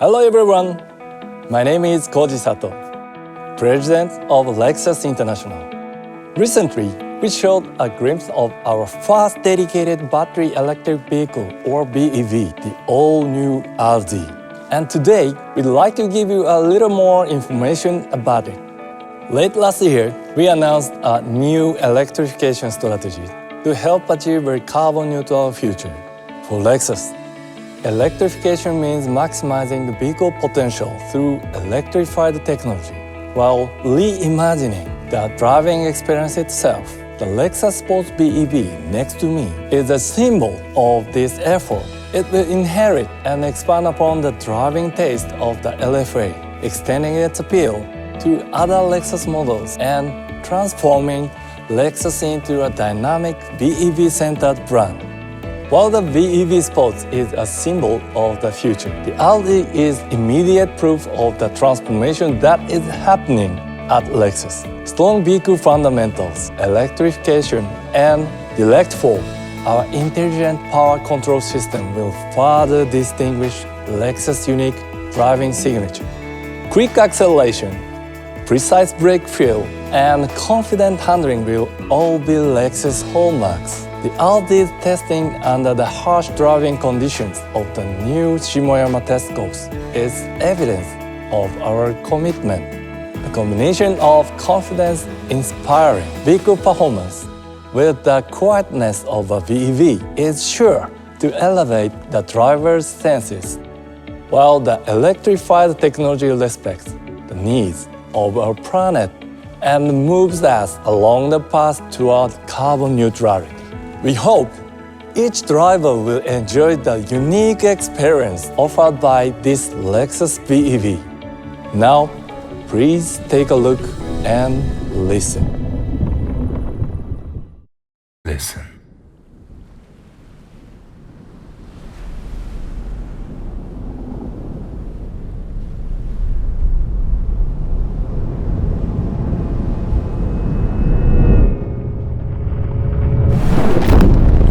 Hello everyone, my name is Koji Sato, President of Lexus International. Recently, we showed a glimpse of our first dedicated battery electric vehicle or BEV, the all-new RZ. And today, we'd like to give you a little more information about it. Late last year, we announced a new electrification strategy to help achieve a carbon-neutral future. For Lexus, electrification means maximizing the vehicle potential through electrified technology, while reimagining the driving experience itself. The Lexus Sports BEV next to me is a symbol of this effort. It will inherit and expand upon the driving taste of the LFA, extending its appeal to other Lexus models and transforming Lexus into a dynamic BEV-centered brand. While the BEV Sports is a symbol of the future, the RZ is immediate proof of the transformation that is happening at Lexus. Strong vehicle fundamentals, electrification, and Electro, our intelligent power control system, will further distinguish Lexus' unique driving signature. Quick acceleration, precise brake feel, and confident handling will all be Lexus hallmarks. The RZ's testing under the harsh driving conditions of the new Shimoyama test course is evidence of our commitment. The combination of confidence-inspiring vehicle performance with the quietness of a BEV is sure to elevate the driver's senses, while the electrified technology respects the needs of our planet and moves us along the path toward carbon neutrality. We hope each driver will enjoy the unique experience offered by this Lexus BEV. Now, please take a look and listen. Listen.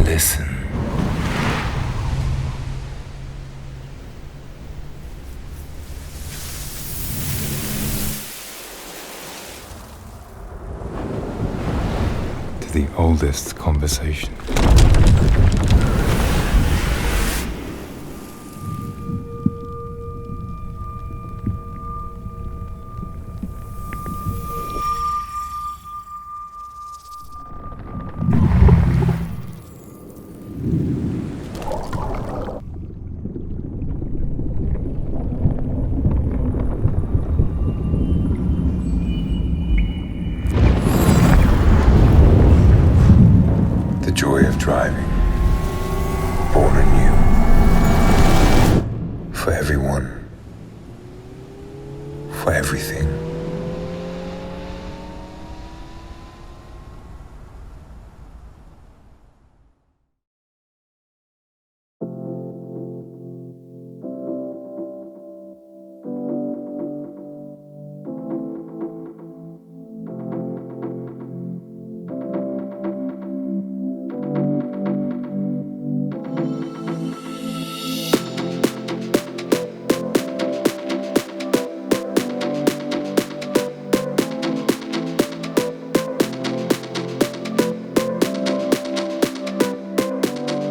Listen. To the oldest conversation. The joy of driving, born anew, for everyone, for everything.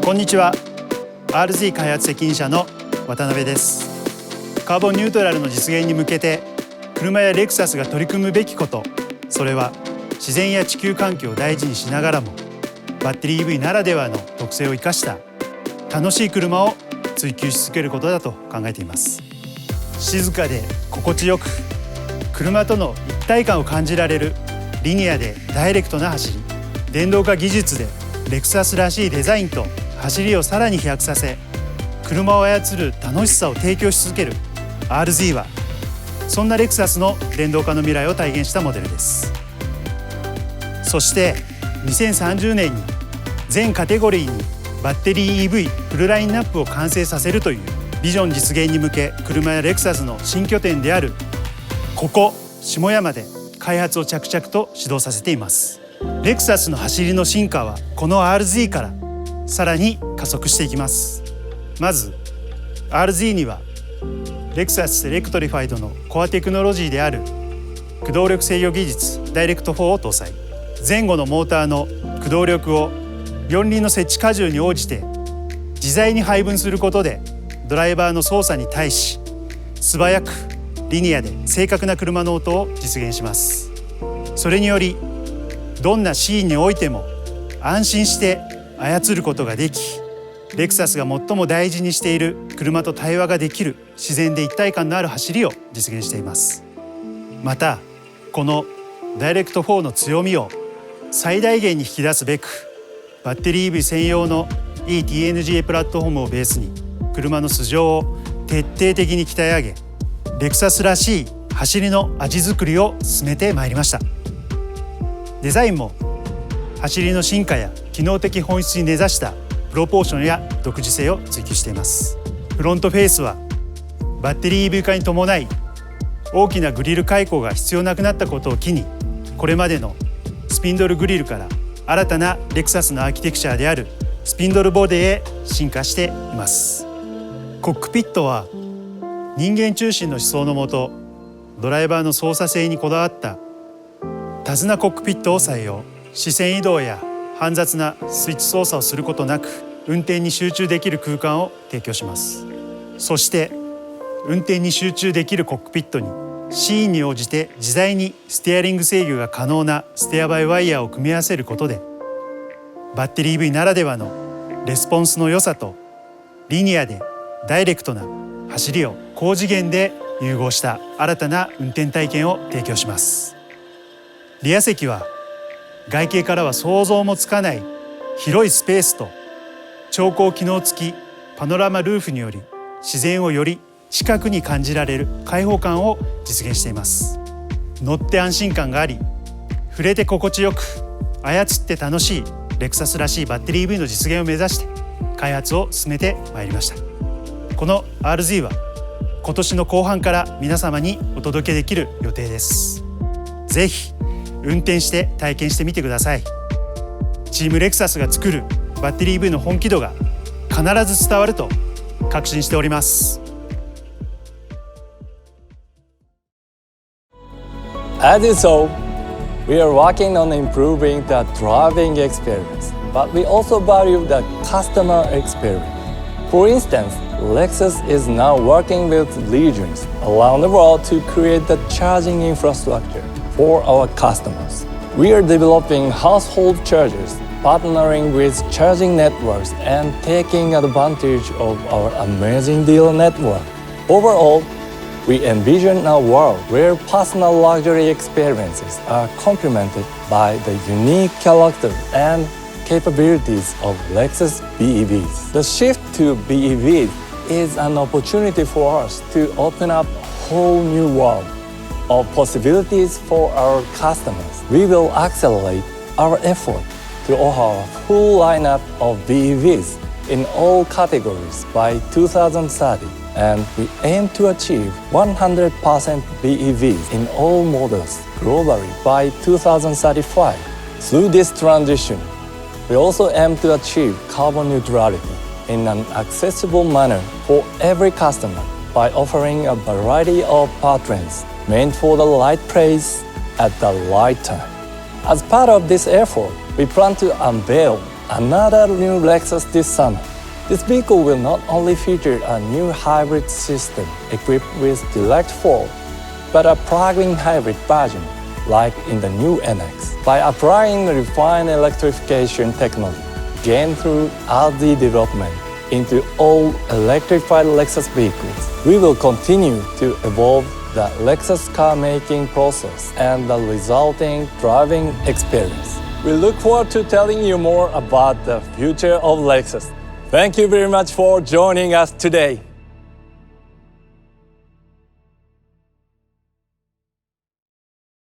こんにちは。RZ 開発責任者の渡辺です。カーボンニュートラルの実現に向けて車やレクサスが取り組むべきこと、それは自然や地球環境を大事にしながらもバッテリー EV ならではの特性を生かした楽しい車を追求し続けることだと考えています。静かで心地よく車との一体感を感じられるリニアでダイレクトな走り、電動化技術でレクサスらしいデザインと走りをさらに飛躍させ、車を操る楽しさを提供し続ける RZ は、そんなレクサスの電動化の未来を体現したモデルです。そして2030年に全カテゴリーにバッテリー EV フルラインナップを完成させるというビジョン実現に向け、車やレクサスの新拠点であるここ下山で開発を着々と始動させています。レクサスの走りの進化はこの RZ からさらに加速していきます。まず RZ にはレクサスエレクトリファイドのコアテクノロジーである駆動力制御技術ダイレクト4を搭載。前後のモーターの駆動力を四輪の設置荷重に応じて自在に配分することで、ドライバーの操作に対し素早くリニアで正確な車の音を実現します。それによりどんなシーンにおいても安心して操ることができ、レクサスが最も大事にしている車と対話ができる自然で一体感のある走りを実現しています。またこのダイレクト4の強みを最大限に引き出すべく、バッテリー EV 専用の eTNGA プラットフォームをベースに車の素性を徹底的に鍛え上げ、レクサスらしい走りの味作りを進めてまいりました。デザインも走りの進化や機能的本質に根ざしたプロポーションや独自性を追求しています。フロントフェースはバッテリー EV 化に伴い大きなグリル開口が必要なくなったことを機に、これまでのスピンドルグリルから新たなレクサスのアーキテクチャであるスピンドルボディへ進化しています。コックピットは人間中心の思想のもと、ドライバーの操作性にこだわった手綱コックピットを採用。視線移動や煩雑なスイッチ操作をすることなく運転に集中できる空間を提供します。そして運転に集中できるコックピットにシーンに応じて自在にステアリング制御が可能なステアバイワイヤーを組み合わせることで、バッテリー EV ならではのレスポンスの良さとリニアでダイレクトな走りを高次元で融合した新たな運転体験を提供します。リア席は外形からは想像もつかない広いスペースと調光機能付きパノラマルーフにより自然をより近くに感じられる開放感を実現しています。乗って安心感があり、触れて心地よく、操って楽しいレクサスらしいバッテリー EV の実現を目指して開発を進めてまいりました。この RZ は今年の後半から皆様にお届けできる予定です。ぜひ運転して体験してみてください。チームレクサスが作るバッテリー EV の本気度が必ず伝わると確信しております。As you saw, we are working on improving the driving experience, but we also value the customer experience. For instance, Lexus is now working with regions around the world to create the charging infrastructure for our customers. We are developing household chargers, partnering with charging networks, and taking advantage of our amazing dealer network. Overall, we envision a world where personal luxury experiences are complemented by the unique character and capabilities of Lexus BEVs. The shift to BEVs is an opportunity for us to open up a whole new world of possibilities for our customers. We will accelerate our effort to offer a full lineup of BEVs in all categories by 2030, and we aim to achieve 100% BEVs in all models globally by 2035. Through this transition, we also aim to achieve carbon neutrality in an accessible manner for every customer by offering a variety of powertrains meant for the right place at the right time. As part of this effort, we plan to unveil another new Lexus this summer. This vehicle will not only feature a new hybrid system equipped with direct 4, but a plug-in hybrid version like in the new NX. By applying refined electrification technology gained through R&D development into all electrified Lexus vehicles, we will continue to evolve the Lexus car-making process and the resulting driving experience. We look forward to telling you more about the future of Lexus. Thank you very much for joining us today.